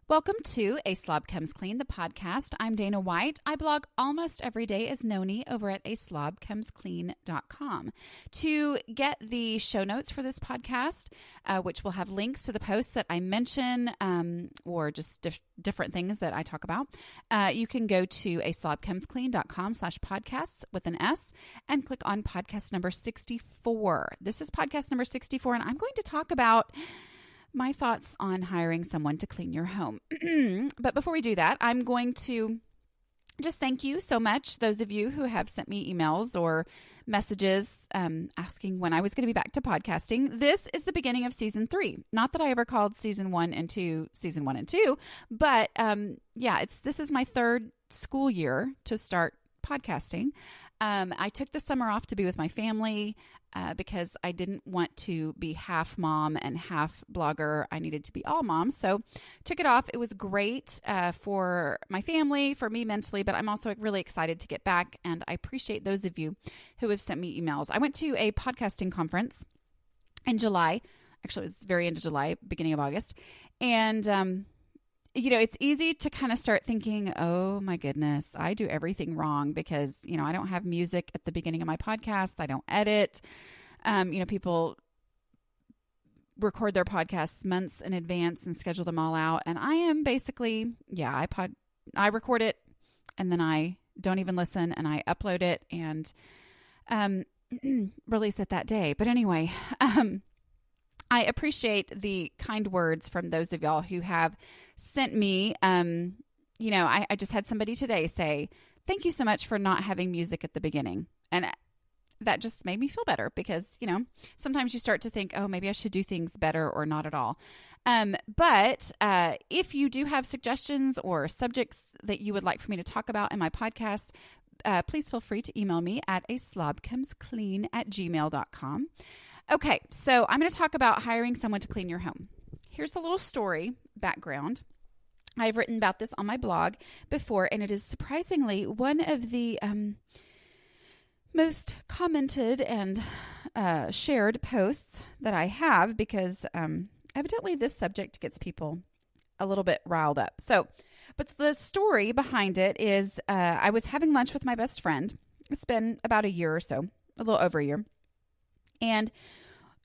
Welcome to A Slob Comes Clean, the podcast. I'm Dana White. I blog almost every day as Noni over at aslobcomesclean.com. To get the show notes for this podcast, which will have links to the posts that I mention or just different things that I talk about, you can go to aslobcomesclean.com/podcasts with an S and click on podcast number 64. This is podcast number 64, and I'm going to talk about my thoughts on hiring someone to clean your home. But before we do that, I'm going to just thank you so much, those of you who have sent me emails or messages asking when I was going to be back to podcasting. This is the beginning of season 3. Not that I ever called season 1 and 2, but this is my third school year to start podcasting. I took the summer off to be with my family because I didn't want to be half mom and half blogger. I needed to be all mom. So took it off. It was great for my family, for me mentally, but I'm also really excited to get back. And I appreciate those of you who have sent me emails. I went to a podcasting conference in July. Actually, it was very end of July, beginning of August. And, it's easy to kind of start thinking, oh my goodness, I do everything wrong because, I don't have music at the beginning of my podcast. I don't edit. People record their podcasts months in advance and schedule them all out. And I am basically, I record it and then I don't even listen and I upload it and release it that day. But anyway, I appreciate the kind words from those of y'all who have sent me. I just had somebody today say, thank you so much for not having music at the beginning. And that just made me feel better because, sometimes you start to think, oh, maybe I should do things better or not at all. But if you do have suggestions or subjects that you would like for me to talk about in my podcast, please feel free to email me at aslobcomesclean@gmail.com. Okay, so I'm going to talk about hiring someone to clean your home. Here's the little story background. I've written about this on my blog before, and it is surprisingly one of the most commented and shared posts that I have because evidently this subject gets people a little bit riled up. But the story behind it is I was having lunch with my best friend. It's been about a year or so, a little over a year. And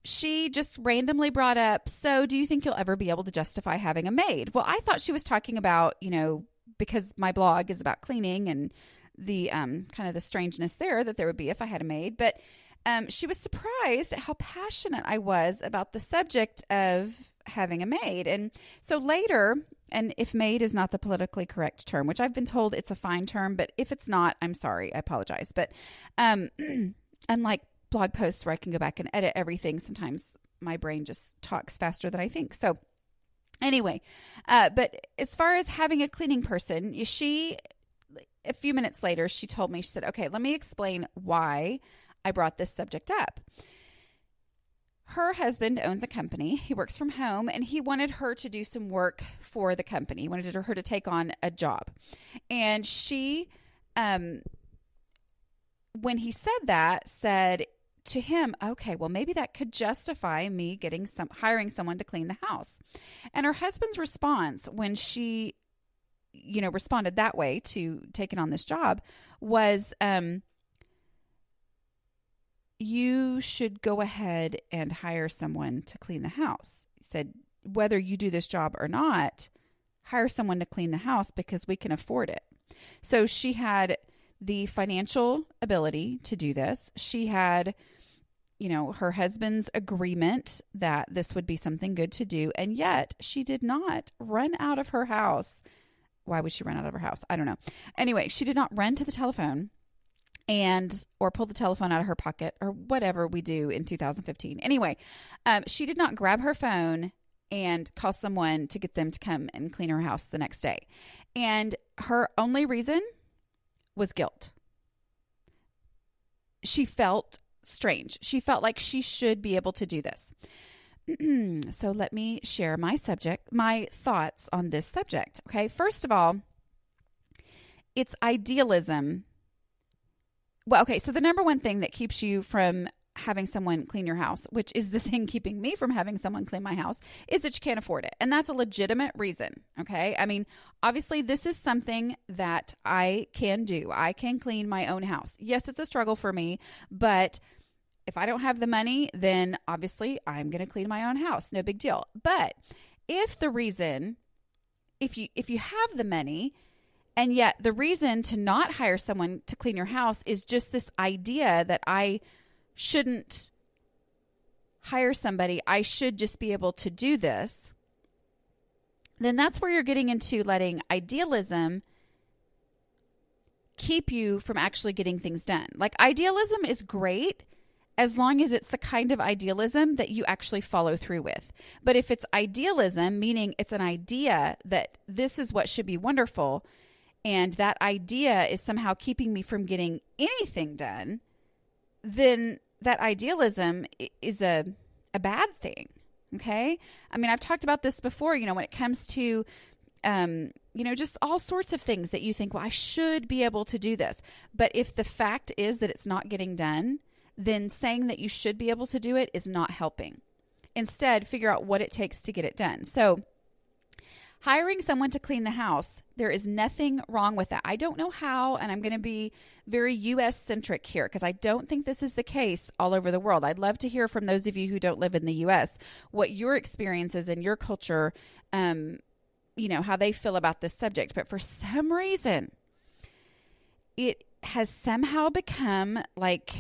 she just randomly brought up, so do you think you'll ever be able to justify having a maid? Well, I thought she was talking about, because my blog is about cleaning and the kind of the strangeness there that there would be if I had a maid. But she was surprised at how passionate I was about the subject of having a maid. And so later, and if maid is not the politically correct term, which I've been told it's a fine term, but if it's not, I'm sorry, I apologize. But unlike blog posts where I can go back and edit everything, sometimes my brain just talks faster than I think. So anyway, but as far as having a cleaning person, a few minutes later, she told me, she said, okay, let me explain why I brought this subject up. Her husband owns a company. He works from home, and he wanted her to do some work for the company. He wanted her to take on a job. And she, when he said that, said to him, okay, well, maybe that could justify me hiring someone to clean the house. And her husband's response when she, responded that way to taking on this job was, you should go ahead and hire someone to clean the house. He said, whether you do this job or not, hire someone to clean the house because we can afford it. So she had the financial ability to do this. She had, her husband's agreement that this would be something good to do. And yet she did not run out of her house. Why would she run out of her house? I don't know. Anyway, she did not run to the telephone or pull the telephone out of her pocket or whatever we do in 2015. Anyway, she did not grab her phone and call someone to get them to come and clean her house the next day. And her only reason was guilt. She felt strange. She felt like she should be able to do this. So let me share my thoughts on this subject. Okay. First of all, it's idealism. Well, okay. So the number one thing that keeps you from having someone clean your house, which is the thing keeping me from having someone clean my house, is that you can't afford it. And that's a legitimate reason. Okay. I mean, obviously this is something that I can do. I can clean my own house. Yes, it's a struggle for me, but if I don't have the money, then obviously I'm going to clean my own house. No big deal. But if you have the money, and yet the reason to not hire someone to clean your house is just this idea that I shouldn't hire somebody, I should just be able to do this, then that's where you're getting into letting idealism keep you from actually getting things done. Like, idealism is great as long as it's the kind of idealism that you actually follow through with. But if it's idealism, meaning it's an idea that this is what should be wonderful, and that idea is somehow keeping me from getting anything done, then that idealism is a bad thing. Okay. I mean, I've talked about this before, when it comes to, just all sorts of things that you think, well, I should be able to do this. But if the fact is that it's not getting done, then saying that you should be able to do it is not helping. Instead, figure out what it takes to get it done. So hiring someone to clean the house, there is nothing wrong with that. I don't know how, and I'm going to be very U.S. centric here because I don't think this is the case all over the world. I'd love to hear from those of you who don't live in the U.S. what your experiences and your culture, how they feel about this subject. But for some reason, it has somehow become like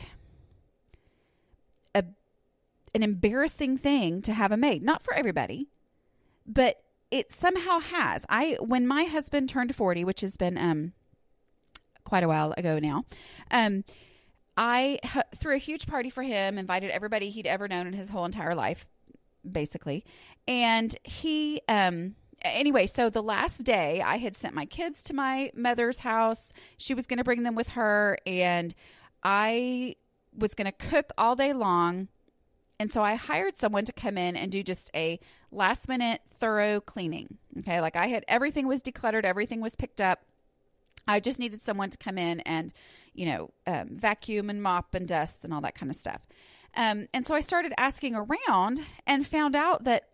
an embarrassing thing to have a maid. Not for everybody, but it somehow has. When my husband turned 40, which has been quite a while ago now, I threw a huge party for him, invited everybody he'd ever known in his whole entire life, basically. And he, anyway, so the last day I had sent my kids to my mother's house. She was going to bring them with her, and I was going to cook all day long. And so I hired someone to come in and do just a last minute thorough cleaning. Okay. Like everything was decluttered. Everything was picked up. I just needed someone to come in and, vacuum and mop and dust and all that kind of stuff. And so I started asking around and found out that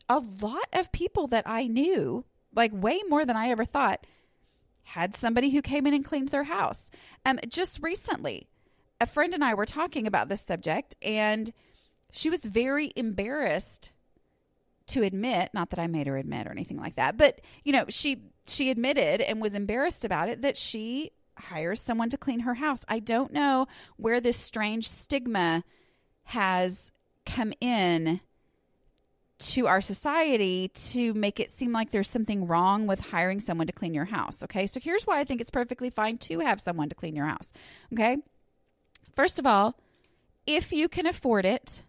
a lot of people that I knew, like way more than I ever thought, had somebody who came in and cleaned their house. Just recently, a friend and I were talking about this subject, and she was very embarrassed to admit, not that I made her admit or anything like that, but, she admitted and was embarrassed about it that she hires someone to clean her house. I don't know where this strange stigma has come in to our society to make it seem like there's something wrong with hiring someone to clean your house. Okay. So here's why I think it's perfectly fine to have someone to clean your house. Okay. First of all, if you can afford it,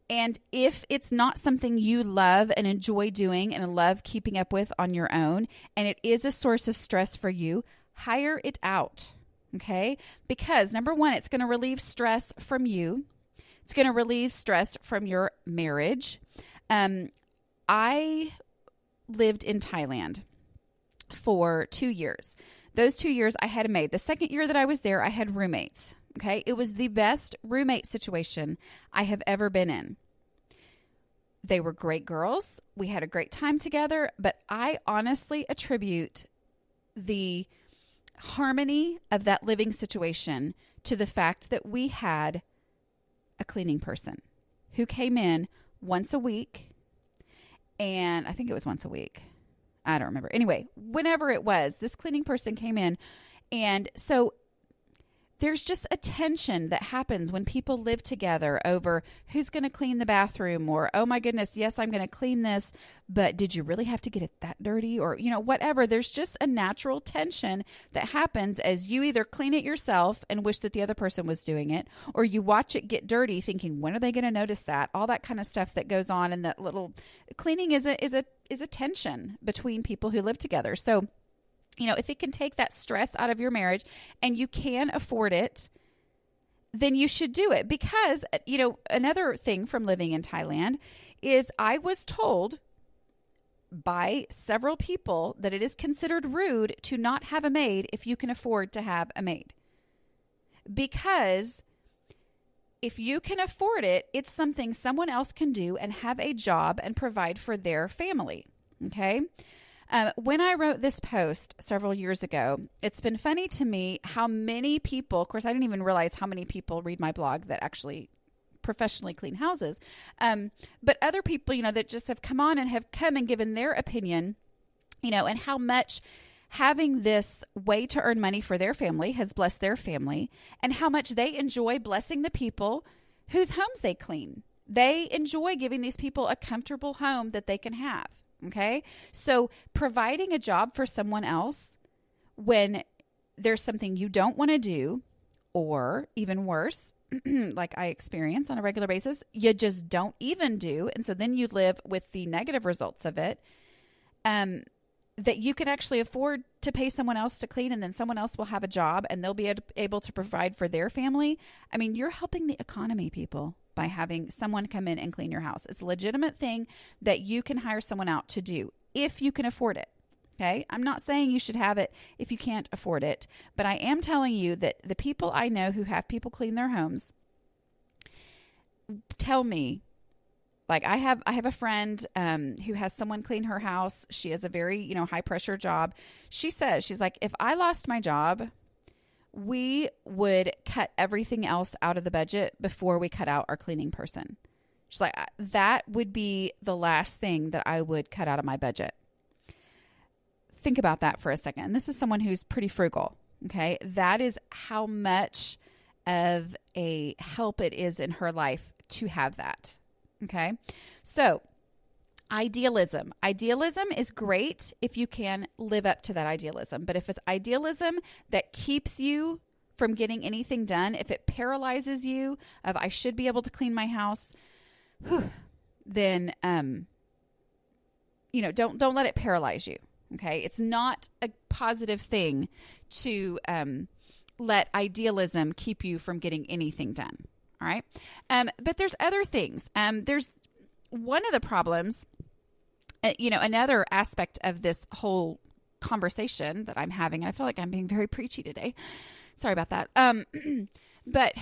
and if it's not something you love and enjoy doing and love keeping up with on your own, and it is a source of stress for you, hire it out. Okay. Because number one, it's going to relieve stress from you. It's going to relieve stress from your marriage. I lived in Thailand for 2 years. Those 2 years I had a maid. The second year that I was there, I had roommates. Okay. It was the best roommate situation I have ever been in. They were great girls. We had a great time together, but I honestly attribute the harmony of that living situation to the fact that we had a cleaning person who came in once a week. And I think it was once a week. I don't remember. Anyway, whenever it was, this cleaning person came in. And so there's just a tension that happens when people live together over who's going to clean the bathroom, or, oh my goodness, yes, I'm going to clean this, but did you really have to get it that dirty? Or, whatever. There's just a natural tension that happens as you either clean it yourself and wish that the other person was doing it, or you watch it get dirty thinking, when are they going to notice that? All that kind of stuff that goes on in that little cleaning is a tension between people who live together. So, if it can take that stress out of your marriage and you can afford it, then you should do it. Because, another thing from living in Thailand is I was told by several people that it is considered rude to not have a maid if you can afford to have a maid. Because if you can afford it, it's something someone else can do and have a job and provide for their family. Okay. When I wrote this post several years ago, it's been funny to me how many people, of course, I didn't even realize how many people read my blog that actually professionally clean houses. But other people, that just have come on and have come and given their opinion, and how much having this way to earn money for their family has blessed their family, and how much they enjoy blessing the people whose homes they clean. They enjoy giving these people a comfortable home that they can have. Okay. So providing a job for someone else when there's something you don't want to do, or even worse, like I experience on a regular basis, you just don't even do. And so then you live with the negative results of it, that you can actually afford to pay someone else to clean, and then someone else will have a job and they'll be able to provide for their family. I mean, you're helping the economy, people, by having someone come in and clean your house. It's a legitimate thing that you can hire someone out to do if you can afford it. Okay. I'm not saying you should have it if you can't afford it, but I am telling you that the people I know who have people clean their homes tell me, like I have a friend who has someone clean her house. She has a very, high pressure job. She says, she's like, if I lost my job, we would cut everything else out of the budget before we cut out our cleaning person. She's like, that would be the last thing that I would cut out of my budget. Think about that for a second. And this is someone who's pretty frugal. Okay. That is how much of a help it is in her life to have that. Okay. So idealism is great if you can live up to that idealism. But if it's idealism that keeps you from getting anything done, if it paralyzes you of, I should be able to clean my house, then, don't let it paralyze you. Okay. It's not a positive thing to, let idealism keep you from getting anything done. All right. But there's other things. There's one of the problems, another aspect of this whole conversation that I'm having, and I feel like I'm being very preachy today. Sorry about that. But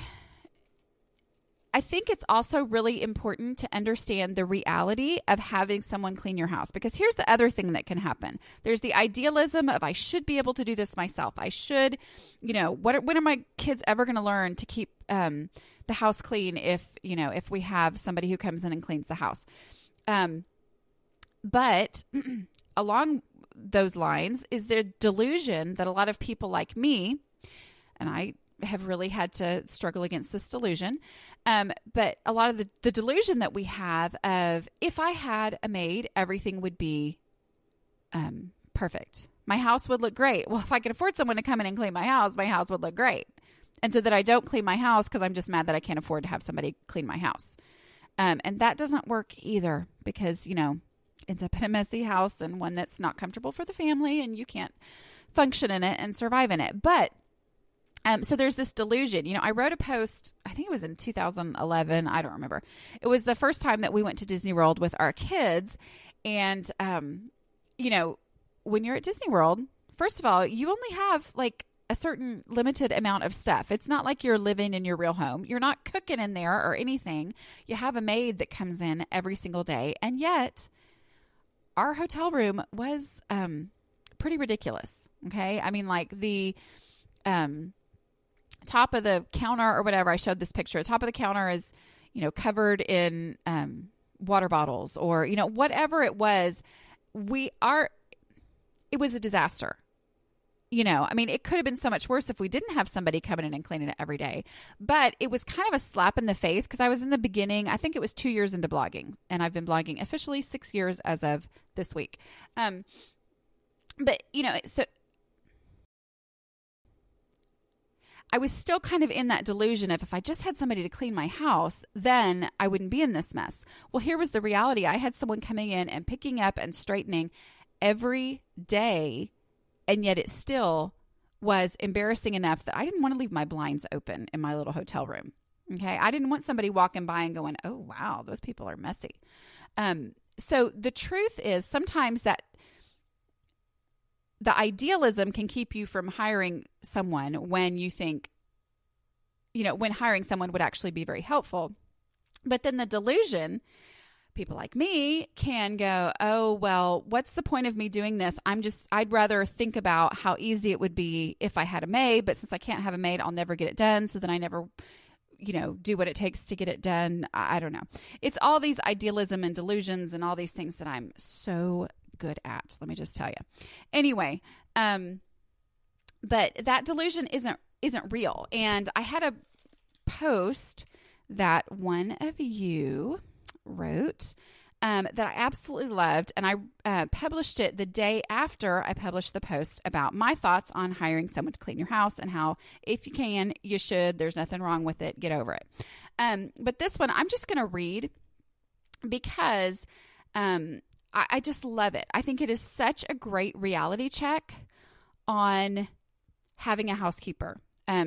I think it's also really important to understand the reality of having someone clean your house, because here's the other thing that can happen. There's the idealism of, I should be able to do this myself. I should, when are my kids ever going to learn to keep the house clean if we have somebody who comes in and cleans the house? But along those lines is the delusion that a lot of people like me, and I have really had to struggle against this delusion. But a lot of the delusion that we have of, if I had a maid, everything would be perfect. My house would look great. Well, if I could afford someone to come in and clean my house would look great. And so that I don't clean my house because I'm just mad that I can't afford to have somebody clean my house. And that doesn't work either, because, ends up in a messy house and one that's not comfortable for the family, and you can't function in it and survive in it. But so there's this delusion. I wrote a post, I think it was in 2011. I don't remember. It was the first time that we went to Disney World with our kids. And, when you're at Disney World, first of all, you only have like a certain limited amount of stuff. It's not like you're living in your real home. You're not cooking in there or anything. You have a maid that comes in every single day. And yet our hotel room was pretty ridiculous. Okay. I mean, like the top of the counter or whatever, I showed this picture. The top of the counter is, covered in water bottles or, whatever it was. It was a disaster. It could have been so much worse if we didn't have somebody coming in and cleaning it every day. But it was kind of a slap in the face, because I was in the beginning. I think it was 2 years into blogging, and I've been blogging officially 6 years as of this week. So I was still kind of in that delusion of, if I just had somebody to clean my house, then I wouldn't be in this mess. Well, here was the reality. I had someone coming in and picking up and straightening every day, and yet it still was embarrassing enough that I didn't want to leave my blinds open in my little hotel room. Okay. I didn't want somebody walking by and going, oh, wow, those people are messy. So the truth is, sometimes that the idealism can keep you from hiring someone when you think, when hiring someone would actually be very helpful. But then the delusion, people like me can go, oh, well, what's the point of me doing this? I'd rather think about how easy it would be if I had a maid, but since I can't have a maid, I'll never get it done. So then I never, do what it takes to get it done. I don't know. It's all these idealism and delusions and all these things that I'm so good at. Let me just tell you. Anyway, but that delusion isn't real. And I had a post that one of you wrote that I absolutely loved, and I published it the day after I published the post about my thoughts on hiring someone to clean your house and how if you can, you should. There's nothing wrong with it. Get over it. But this one I'm just going to read because I just love it. I think it is such a great reality check on having a housekeeper.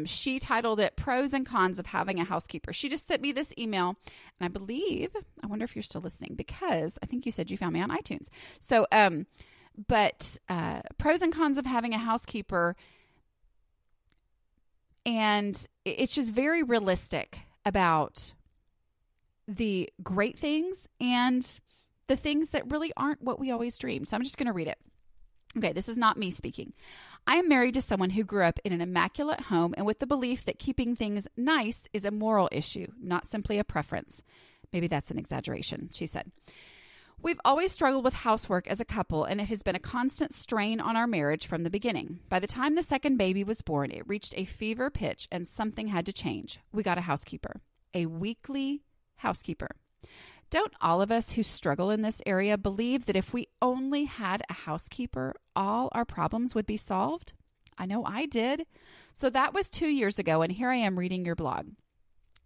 She titled it Pros and Cons of Having a Housekeeper. She just sent me this email, and I wonder if you're still listening because I think you said you found me on iTunes. So, but pros and cons of having a housekeeper, and it's just very realistic about the great things and the things that really aren't what we always dream. So I'm just going to read it. Okay, this is not me speaking. I am married to someone who grew up in an immaculate home and with the belief that keeping things nice is a moral issue, not simply a preference. Maybe that's an exaggeration, she said. We've always struggled with housework as a couple, and it has been a constant strain on our marriage from the beginning. By the time the second baby was born, it reached a fever pitch and something had to change. We got a housekeeper, a weekly housekeeper. Don't all of us who struggle in this area believe that if we only had a housekeeper, all our problems would be solved? I know I did. So that was 2 years ago, and here I am reading your blog.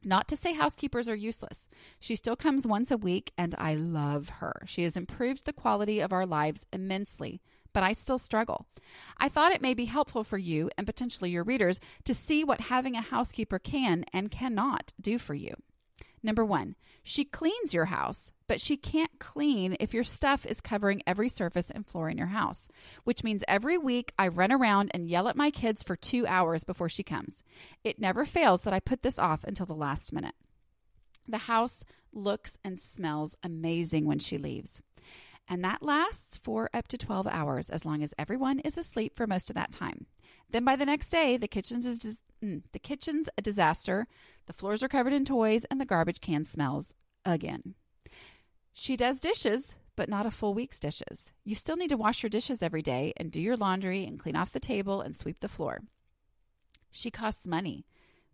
Not to say housekeepers are useless. She still comes once a week, and I love her. She has improved the quality of our lives immensely, but I still struggle. I thought it may be helpful for you and potentially your readers to see what having a housekeeper can and cannot do for you. Number 1, she cleans your house, but she can't clean if your stuff is covering every surface and floor in your house, which means every week I run around and yell at my kids for 2 hours before she comes. It never fails that I put this off until the last minute. The house looks and smells amazing when she leaves, and that lasts for up to 12 hours as long as everyone is asleep for most of that time. Then by the next day, the kitchen's a disaster, the floors are covered in toys, and the garbage can smells again. She does dishes, but not a full week's dishes. You still need to wash your dishes every day and do your laundry and clean off the table and sweep the floor. She costs money.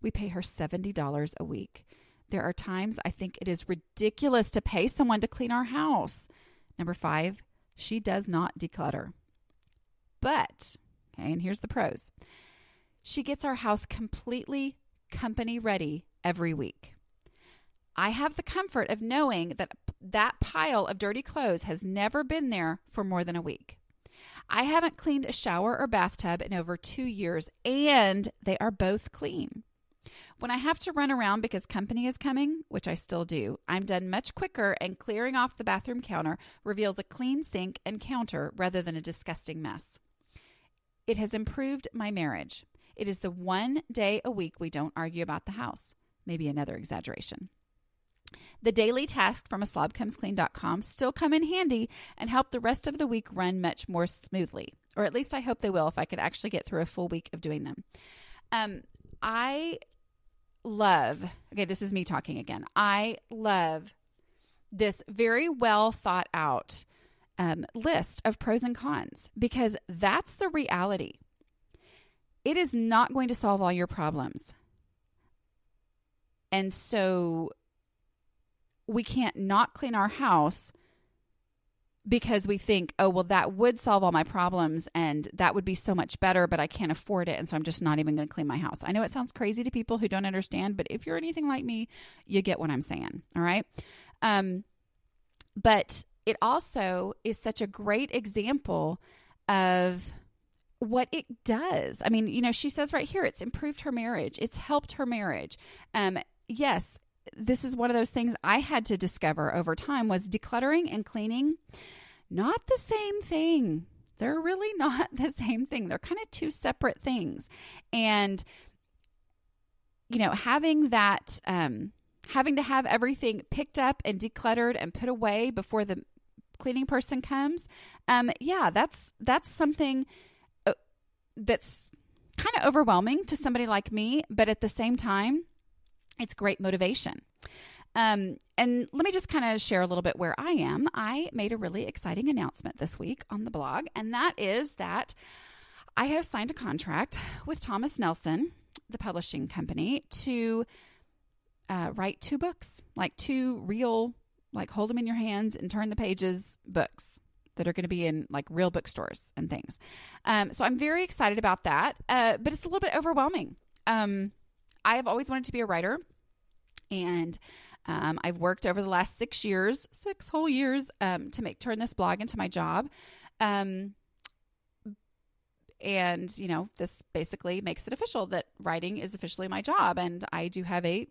We pay her $70 a week. There are times I think it is ridiculous to pay someone to clean our house. Number 5, she does not declutter. But, okay, and here's the pros. She gets our house completely company ready every week. I have the comfort of knowing that that pile of dirty clothes has never been there for more than a week. I haven't cleaned a shower or bathtub in over 2 years, and they are both clean. When I have to run around because company is coming, which I still do, I'm done much quicker, and clearing off the bathroom counter reveals a clean sink and counter rather than a disgusting mess. It has improved my marriage. It is the one day a week we don't argue about the house. Maybe another exaggeration. The daily tasks from aslobcomesclean.com still come in handy and help the rest of the week run much more smoothly. Or at least I hope they will if I could actually get through a full week of doing them. I love, okay, this is me talking again. I love this very well thought out list of pros and cons because that's the reality. It is not going to solve all your problems. And so we can't not clean our house because we think, oh, well, that would solve all my problems and that would be so much better, but I can't afford it. And so I'm just not even going to clean my house. I know it sounds crazy to people who don't understand, but if you're anything like me, you get what I'm saying. All right. But it also is such a great example of what it does. I mean, you know, she says right here, it's improved her marriage. It's helped her marriage. Yes, this is one of those things I had to discover over time was decluttering and cleaning, not the same thing. They're really not the same thing. They're kind of two separate things. And, having that, having to have everything picked up and decluttered and put away before the cleaning person comes. That's something that's kind of overwhelming to somebody like me, but at the same time, it's great motivation. And let me just kind of share a little bit where I am. I made a really exciting announcement this week on the blog, and that is that I have signed a contract with Thomas Nelson, the publishing company, to write 2 books, like 2 real, like hold them in your hands and turn the pages books that are going to be in like real bookstores and things. So I'm very excited about that, but it's a little bit overwhelming. I have always wanted to be a writer, and I've worked over the last 6 whole years, to turn this blog into my job. And, this basically makes it official that writing is officially my job. And I do have a,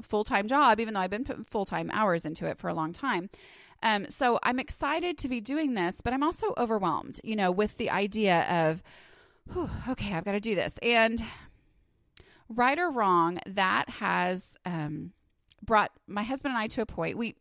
full-time job, even though I've been putting full-time hours into it for a long time. So I'm excited to be doing this, but I'm also overwhelmed, with the idea of, okay, I've got to do this. And right or wrong, that has brought my husband and I to a point.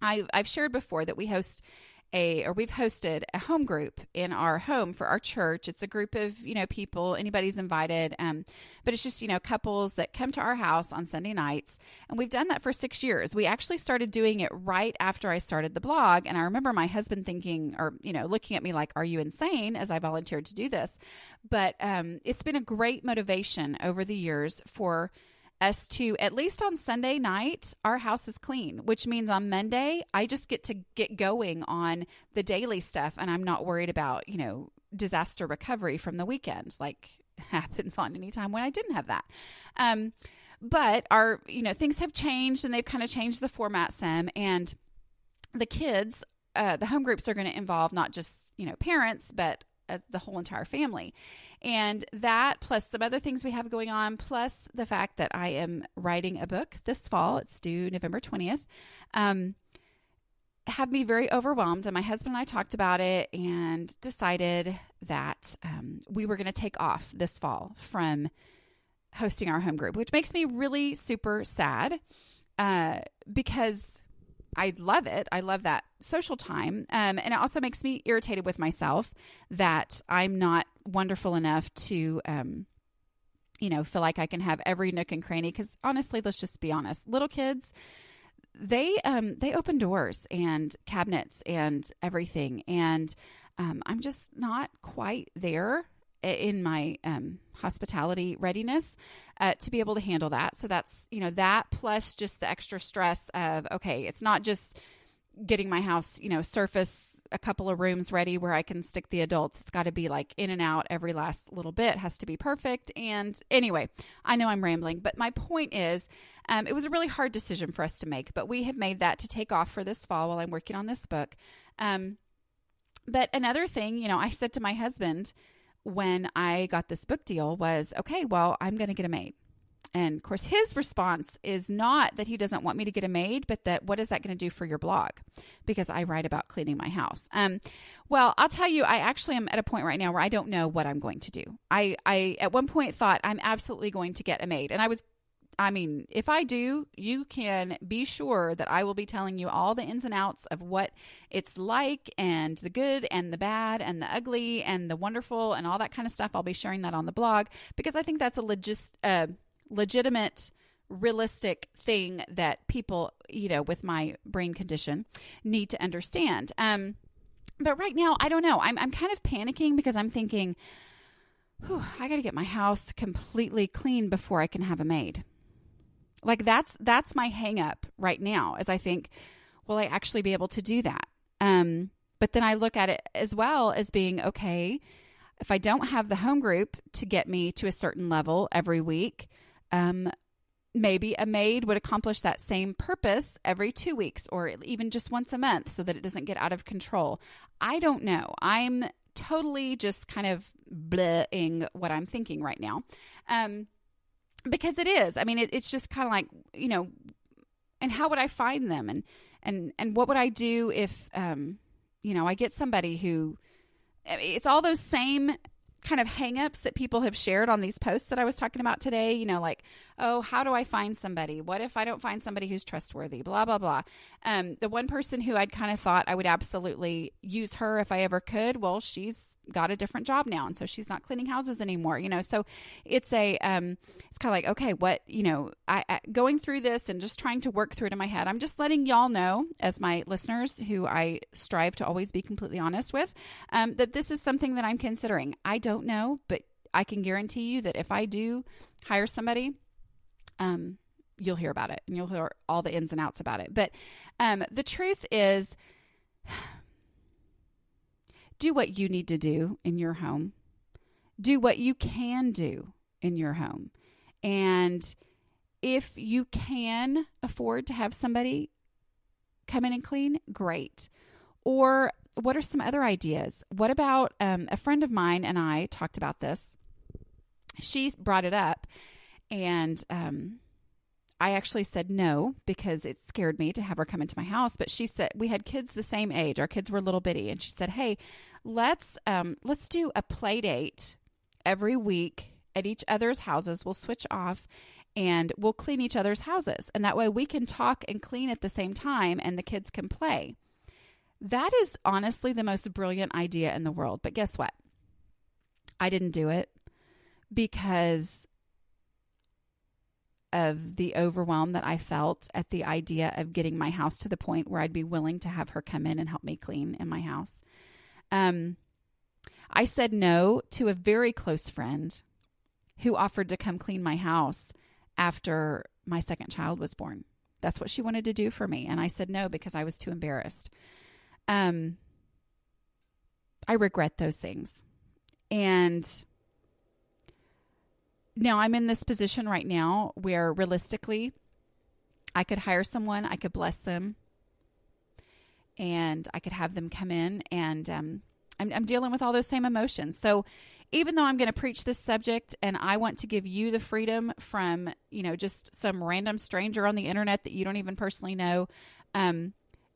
I've shared before that we've hosted a home group in our home for our church. It's a group of, people, anybody's invited. But it's just, couples that come to our house on Sunday nights. And we've done that for 6 years. We actually started doing it right after I started the blog. And I remember my husband thinking, or, looking at me like, are you insane, as I volunteered to do this? But it's been a great motivation over the years for us to, at least on Sunday night, our house is clean, which means on Monday, I just get to get going on the daily stuff, and I'm not worried about, disaster recovery from the weekend, like happens on any time when I didn't have that. But our, things have changed, and they've kind of changed the format some, and the kids, the home groups are going to involve not just, parents, but as the whole entire family. And that, plus some other things we have going on, plus the fact that I am writing a book this fall, it's due November 20th, have me very overwhelmed. And my husband and I talked about it and decided that we were going to take off this fall from hosting our home group, which makes me really super sad because I love it. I love that social time. And it also makes me irritated with myself that I'm not wonderful enough to, feel like I can have every nook and cranny. Because honestly, let's just be honest. Little kids, they open doors and cabinets and everything. And I'm just not quite there in my hospitality readiness to be able to handle that. So that's, that plus just the extra stress of, okay, it's not just getting my house, surface a couple of rooms ready where I can stick the adults. It's got to be like in and out every last little bit, has to be perfect. And anyway, I know I'm rambling, but my point is, it was a really hard decision for us to make, but we have made that to take off for this fall while I'm working on this book. But another thing, I said to my husband when I got this book deal was, okay, well, I'm going to get a maid. And of course, his response is not that he doesn't want me to get a maid, but that what is that going to do for your blog? Because I write about cleaning my house. Well, I'll tell you, I actually am at a point right now where I don't know what I'm going to do. I at one point thought I'm absolutely going to get a maid. And if I do, you can be sure that I will be telling you all the ins and outs of what it's like and the good and the bad and the ugly and the wonderful and all that kind of stuff. I'll be sharing that on the blog because I think that's a legitimate, realistic thing that people, with my brain condition need to understand. But right now, I don't know. I'm kind of panicking because I'm thinking, I got to get my house completely clean before I can have a maid. Like that's my hang up right now, as I think, will I actually be able to do that? But then I look at it as well as being, okay, if I don't have the home group to get me to a certain level every week, maybe a maid would accomplish that same purpose every 2 weeks or even just once a month so that it doesn't get out of control. I don't know. I'm totally just kind of blehing what I'm thinking right now. Because it is. It's just kind of like, and how would I find them? And what would I do if, I get somebody who, it's all those same kind of hangups that people have shared on these posts that I was talking about today, like, oh, how do I find somebody? What if I don't find somebody who's trustworthy? Blah, blah, blah. The one person who I'd kind of thought I would absolutely use her if I ever could, well, she's got a different job now. And so she's not cleaning houses anymore, so it's it's kind of like, okay, what, I going through this and just trying to work through it in my head. I'm just letting y'all know, as my listeners who I strive to always be completely honest with, that this is something that I'm considering. I don't know, but I can guarantee you that if I do hire somebody, you'll hear about it and you'll hear all the ins and outs about it. But the truth is, do what you need to do in your home. Do what you can do in your home. And if you can afford to have somebody come in and clean, great. Or what are some other ideas? What about a friend of mine and I talked about this. She brought it up, and I actually said no because it scared me to have her come into my house. But she said, we had kids the same age. Our kids were little bitty. And she said, hey, let's do a play date every week at each other's houses. We'll switch off and we'll clean each other's houses. And that way we can talk and clean at the same time and the kids can play. That is honestly the most brilliant idea in the world. But guess what? I didn't do it because of the overwhelm that I felt at the idea of getting my house to the point where I'd be willing to have her come in and help me clean in my house. I said no to a very close friend who offered to come clean my house after my second child was born. That's what she wanted to do for me. And I said no because I was too embarrassed. I regret those things. And now I'm in this position right now where realistically I could hire someone, I could bless them, and I could have them come in, and I'm dealing with all those same emotions. So even though I'm going to preach this subject and I want to give you the freedom from, just some random stranger on the internet that you don't even personally know,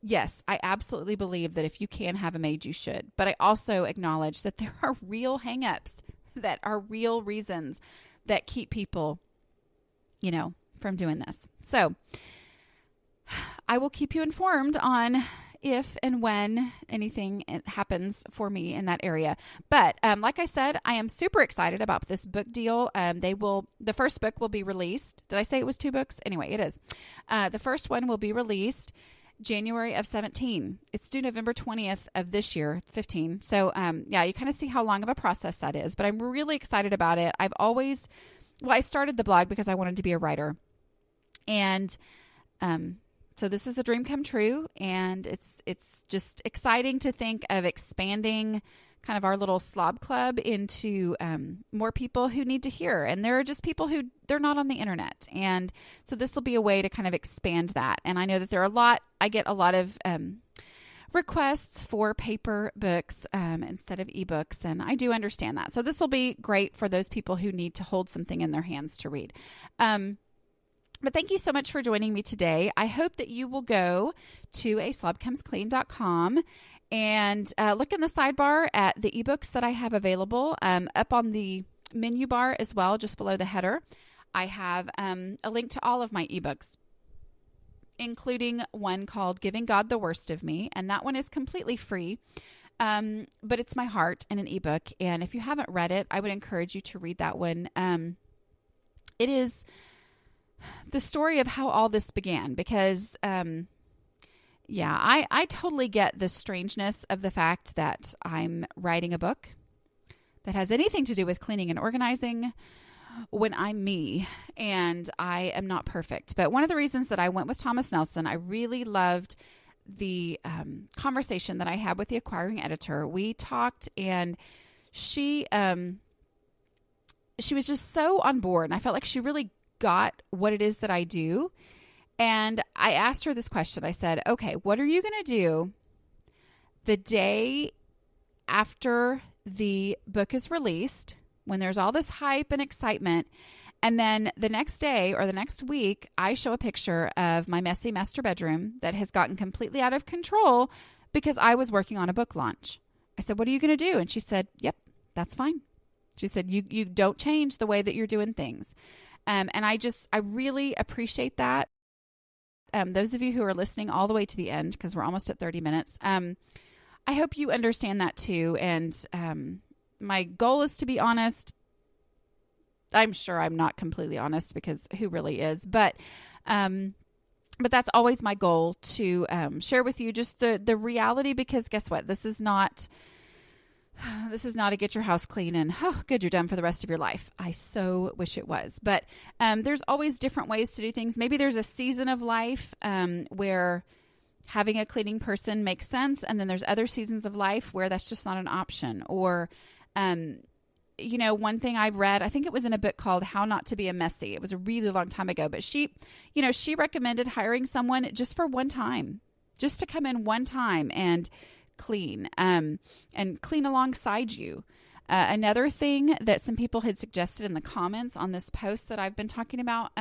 yes, I absolutely believe that if you can have a maid, you should. But I also acknowledge that there are real hangups that are real reasons that keep people, from doing this. So I will keep you informed on if and when anything happens for me in that area. But like I said, I am super excited about this book deal. The first book will be released. Did I say it was 2 books? Anyway, it is. The first one will be released January of 17. It's due November 20th of this year, 15. So you kind of see how long of a process that is. But I'm really excited about it. I started the blog because I wanted to be a writer. And so this is a dream come true, and it's just exciting to think of expanding kind of our little slob club into more people who need to hear. And there are just people who they're not on the internet. And so this will be a way to kind of expand that. And I know that I get a lot of requests for paper books instead of ebooks. And I do understand that. So this will be great for those people who need to hold something in their hands to read. But thank you so much for joining me today. I hope that you will go to aslobcomesclean.com and look in the sidebar at the ebooks that I have available. Up on the menu bar as well, just below the header, I have a link to all of my ebooks, including one called Giving God the Worst of Me. And that one is completely free, but it's my heart in an ebook. And if you haven't read it, I would encourage you to read that one. It is the story of how all this began, because, I totally get the strangeness of the fact that I'm writing a book that has anything to do with cleaning and organizing when I'm me, and I am not perfect. But one of the reasons that I went with Thomas Nelson, I really loved the conversation that I had with the acquiring editor. We talked, and she was just so on board, and I felt like she really got what it is that I do. And I asked her this question. I said, okay, what are you going to do the day after the book is released, when there's all this hype and excitement, and then the next day or the next week, I show a picture of my messy master bedroom that has gotten completely out of control because I was working on a book launch. I said, what are you going to do? And she said, yep, that's fine. She said, you don't change the way that you're doing things. And I really appreciate that. Those of you who are listening all the way to the end, because we're almost at 30 minutes, I hope you understand that too. And my goal is to be honest. I'm sure I'm not completely honest, because who really is? But that's always my goal, to share with you just the reality, because guess what? This is not a get your house clean and, oh, good, you're done for the rest of your life. I so wish it was. But there's always different ways to do things. Maybe there's a season of life where having a cleaning person makes sense. And then there's other seasons of life where that's just not an option. Or, one thing I've read, I think it was in a book called How Not to Be a Messy. It was a really long time ago, but she recommended hiring someone just for one time, just to come in one time and clean, and clean alongside you. Another thing that some people had suggested in the comments on this post that I've been talking about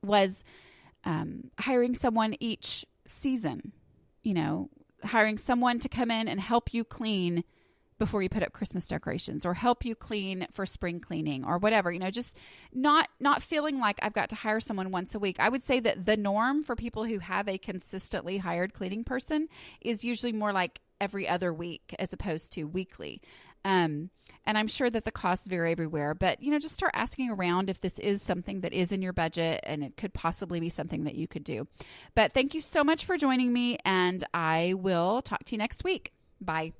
was hiring someone each season, hiring someone to come in and help you clean before you put up Christmas decorations, or help you clean for spring cleaning, or whatever, just not feeling like I've got to hire someone once a week. I would say that the norm for people who have a consistently hired cleaning person is usually more like every other week as opposed to weekly. And I'm sure that the costs vary everywhere, but, just start asking around if this is something that is in your budget, and it could possibly be something that you could do. But thank you so much for joining me, and I will talk to you next week. Bye.